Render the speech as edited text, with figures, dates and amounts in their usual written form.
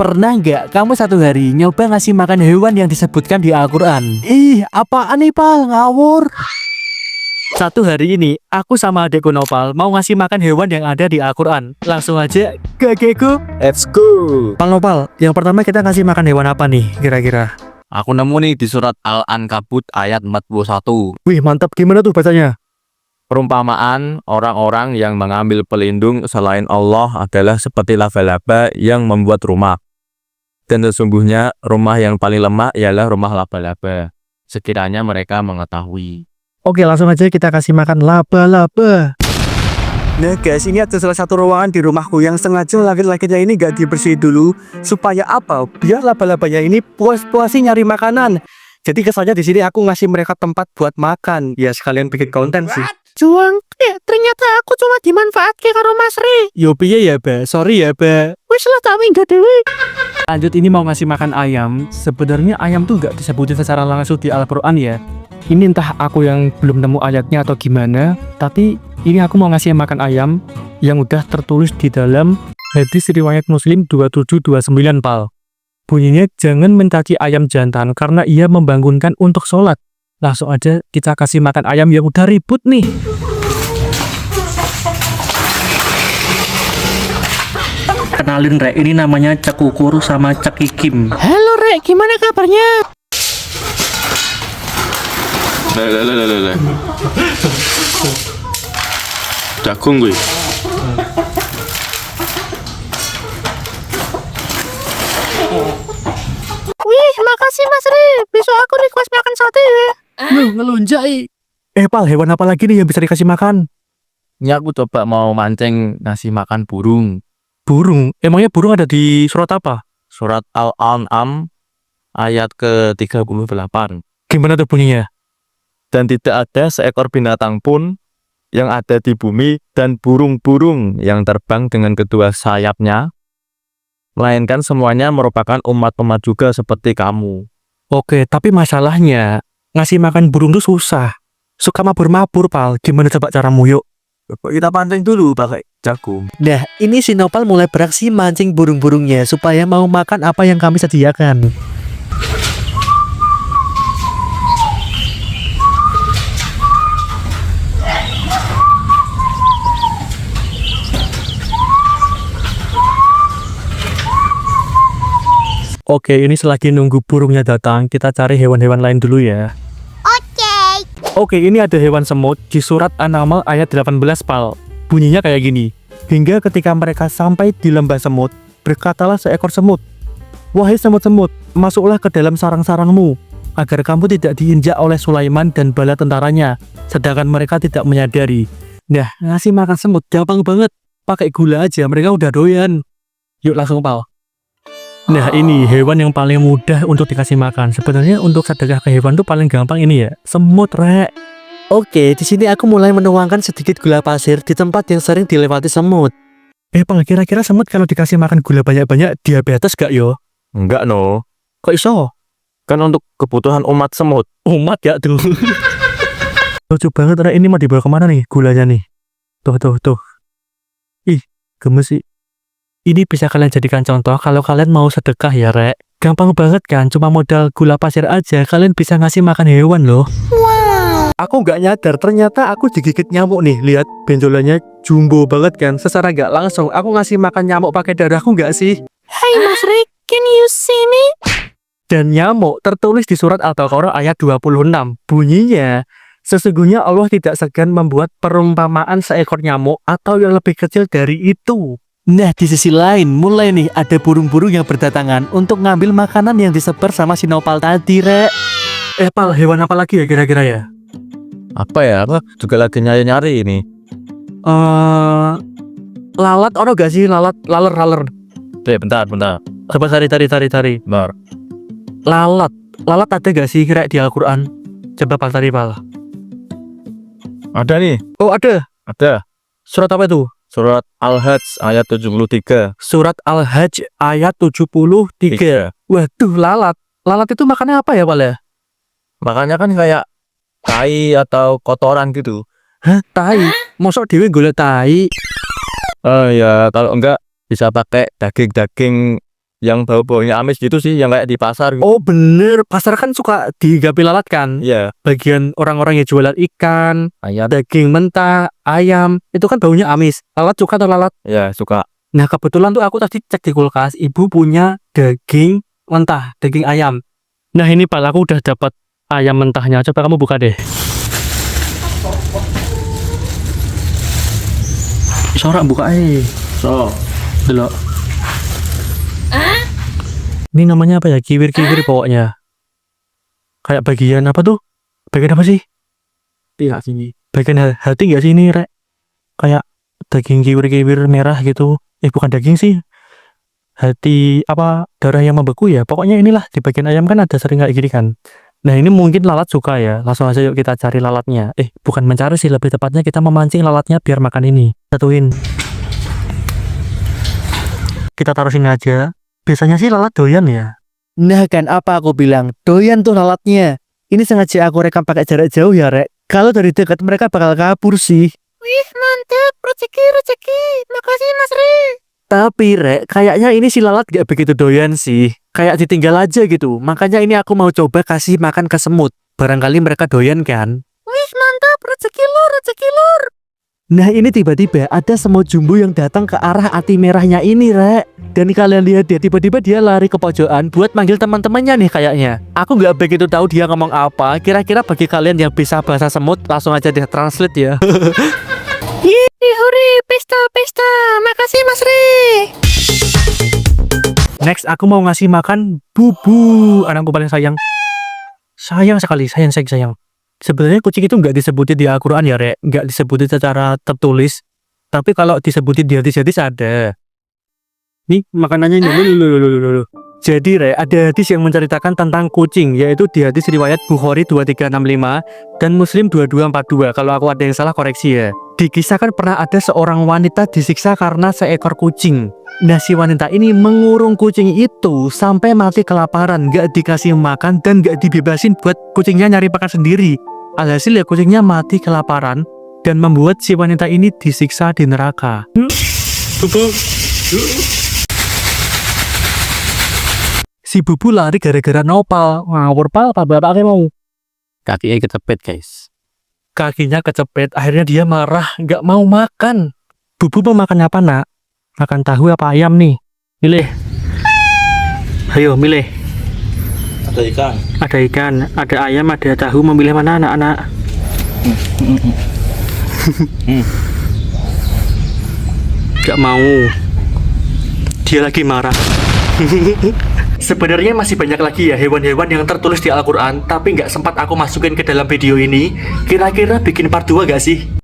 Pernah nggak kamu satu hari nyoba ngasih makan hewan yang disebutkan di Al-Quran? Ih, apaan nih Pal? Ngawur. Satu hari ini, aku sama adekku Nopal mau ngasih makan hewan yang ada di Al-Quran. Langsung aja, kakekku. Let's go. Pal Nopal, yang pertama kita ngasih makan hewan apa nih kira-kira? Aku nemu nih di surat Al-Ankabut ayat 41. Wih, mantap. Gimana tuh bacanya? Perumpamaan orang-orang yang mengambil pelindung selain Allah adalah seperti laba-laba yang membuat rumah. Dan sesungguhnya rumah yang paling lemah ialah rumah laba-laba. Sekiranya mereka mengetahui. Oke, langsung aja kita kasih makan laba-laba. Nah guys, ini ada salah satu ruangan di rumahku yang sengaja laki-lakinya ini gak dibersihin dulu. Supaya apa? Biar laba-labanya ini puas-puasin nyari makanan. Jadi kesannya di sini aku ngasih mereka tempat buat makan. Ya sekalian bikin konten sih. Juang, ternyata aku cuma dimanfaatkan karo Mas Ri. Yo piye ya, Ba? Sorry ya, Ba. Wis lah tak minggat dewe. Lanjut, ini mau ngasih makan ayam. Sebenarnya ayam tuh gak disebutin secara langsung di Al-Quran ya. Ini entah aku yang belum nemu ayatnya atau gimana, tapi ini aku mau ngasih makan ayam yang udah tertulis di dalam hadis riwayat Muslim 2729 Pal. Bunyinya, jangan mencaci ayam jantan karena ia membangunkan untuk sholat. Langsung aja kita kasih makan ayam yang udah ribut nih. Kenalin Rek, ini namanya Cekukur sama Cekikim. Halo Rek, gimana kabarnya? Lah. Jagung gue. Wih, makasih Mas Ri. Besok aku request makan sate ya. Ngelunjai. Pal, hewan apa lagi nih yang bisa dikasih makan? Ini aku coba mau mancing ngasih makan burung. Burung? Emangnya burung ada di surat apa? Surat Al-An'am ayat ke-38. Gimana tuh bunyinya? Dan tidak ada seekor binatang pun yang ada di bumi dan burung-burung yang terbang dengan kedua sayapnya, melainkan semuanya merupakan umat-umat juga seperti kamu. Oke, tapi masalahnya ngasih makan burung tuh susah. Suka mabur-mabur, Pal. Gimana coba caramu, yuk? Kita pancing dulu pakai jagung. Nah, ini si Nopal mulai beraksi mancing burung-burungnya supaya mau makan apa yang kami sediakan. Oke, ini selagi nunggu burungnya datang, kita cari hewan-hewan lain dulu ya. Oke, ini ada hewan semut di surat An-Naml ayat 18 Pal. Bunyinya kayak gini. Hingga ketika mereka sampai di lembah semut, berkatalah seekor semut, "Wahai semut-semut, masuklah ke dalam sarang-sarangmu, agar kamu tidak diinjak oleh Sulaiman dan bala tentaranya." Sedangkan mereka tidak menyadari. Nah, ngasih makan semut gampang banget. Pakai gula aja, mereka udah doyan. Yuk langsung Pal. Nah, ini hewan yang paling mudah untuk dikasih makan. Sebenarnya untuk sedekah ke hewan tuh paling gampang ini ya, semut, Rek. Oke, di sini aku mulai menuangkan sedikit gula pasir di tempat yang sering dilewati semut. Pal, kira-kira semut kalau dikasih makan gula banyak-banyak diabetes gak yo? Enggak no. Kok iso? Kan untuk kebutuhan umat semut. Umat ya tuh. Lucu banget, Rek. Ini mau dibawa kemana nih gulanya nih? Tuh. Ih, gemes sih. Ini bisa kalian jadikan contoh kalau kalian mau sedekah ya, Rek. Gampang banget kan, cuma modal gula pasir aja kalian bisa ngasih makan hewan loh. Wow. Aku nggak nyadar, ternyata aku digigit nyamuk nih. Lihat, benjolannya jumbo banget kan. Secara nggak langsung, aku ngasih makan nyamuk pakai darahku nggak sih? Hai Mas Rick, can you see me? Dan nyamuk tertulis di surat Al-Baqarah ayat 26. Bunyinya, sesungguhnya Allah tidak segan membuat perumpamaan seekor nyamuk atau yang lebih kecil dari itu. Nah, di sisi lain, mulai nih ada burung-burung yang berdatangan untuk ngambil makanan yang disebar sama si Nopal tadi, Rek. Pal, hewan apa lagi ya kira-kira ya? Apa ya? Aku juga lagi nyari-nyari ini. Lalat, ono gak sih? Laler. Bentar. Coba tari. Bentar. Lalat ada gak sih kira di Al-Quran? Coba Pal tari, Pal. Ada nih. Oh, ada. Ada. Surat apa itu? Surat Al-Hajj ayat 73. Surat Al-Hajj ayat 73. Waduh, lalat. Lalat itu makannya apa ya, Pal ya? Makanya kan kayak tai atau kotoran gitu. Hah? Tai? Mosok dhewe golek tai? Oh ya, kalau enggak bisa pakai daging-daging Yang bau-baunya amis gitu sih, yang kayak di pasar gitu. Oh bener, pasar kan suka digapi lalat kan. Iya. Bagian orang-orang yang jualan ikan, Ayam. daging mentah, ayam, itu kan baunya amis. Lalat suka atau lalat? Ya, suka. Nah kebetulan tuh aku tadi cek di kulkas, ibu punya daging mentah, daging ayam. Nah ini Pal, aku udah dapat ayam mentahnya. Coba kamu buka deh. Sorak buka So. dulu. Ini namanya apa ya? Kiwir-kiwir pokoknya. Kayak bagian apa tuh? Bagian apa sih? Pihak sini. Bagian hati nggak sih ini, Rek? Kayak daging kiwir-kiwir merah gitu. Bukan daging sih. Hati apa darah yang membeku ya. Pokoknya inilah di bagian ayam kan ada sering kayak gini kan. Nah ini mungkin lalat suka ya. Langsung aja yuk kita cari lalatnya. Bukan mencari sih, lebih tepatnya kita memancing lalatnya biar makan ini. Satuin. Kita taruh sini aja. Biasanya sih lalat doyan ya. Nah kan apa aku bilang, doyan tuh lalatnya. Ini sengaja aku rekam pakai jarak jauh ya, Rek. Kalau dari dekat mereka bakal kabur sih. Wih, mantap. Rezeki. Makasih, Mas Ri. Tapi Rek, kayaknya ini si lalat gak begitu doyan sih. Kayak ditinggal aja gitu. Makanya ini aku mau coba kasih makan ke semut. Barangkali mereka doyan kan. Wih, mantap. Rezeki lur. Nah ini tiba-tiba ada semut jumbo yang datang ke arah hati merahnya ini, Rek. Dan kalian lihat dia, tiba-tiba dia lari ke pojokan buat manggil teman-temannya nih kayaknya. Aku nggak begitu tahu dia ngomong apa. Kira-kira bagi kalian yang bisa bahasa semut, langsung aja di translate ya. Yeay, hore. Pesta. Makasih, Mas Ri. Next aku mau ngasih makan Bubu, anakku paling sayang. Sayang sekali, sayang. Sebenarnya kucing itu nggak disebutin di Al-Quran ya, Rek. Nggak disebutin secara tertulis. Tapi kalau disebutin di hadis-hadis ada. Nih makanannya ini. Loh. Jadi Rek, ada hadis yang menceritakan tentang kucing, yaitu di hadis riwayat Bukhari 2365 dan Muslim 2242. Kalau aku ada yang salah koreksi ya. Dikisahkan pernah ada seorang wanita disiksa karena seekor kucing. Nah si wanita ini mengurung kucing itu sampai mati kelaparan, gak dikasih makan dan gak dibebasin buat kucingnya nyari makan sendiri. Alhasil ya kucingnya mati kelaparan dan membuat si wanita ini disiksa di neraka. Si Bubu lari gara-gara nopal. Ngawur Pal, apa bapaknya mau? Kakinya kecepet, guys. Kakinya kecepet, akhirnya dia marah, gak mau makan. Bubu mau makan apa nak? Makan tahu apa ayam nih? Milih. Ayo milih. Ada ikan. Ada ikan, ada ayam, ada tahu. Memilih mana anak-anak? Gak mau. Dia lagi marah. Sebenarnya masih banyak lagi ya hewan-hewan yang tertulis di Al-Quran, tapi nggak sempat aku masukin ke dalam video ini. Kira-kira bikin part 2 gak sih?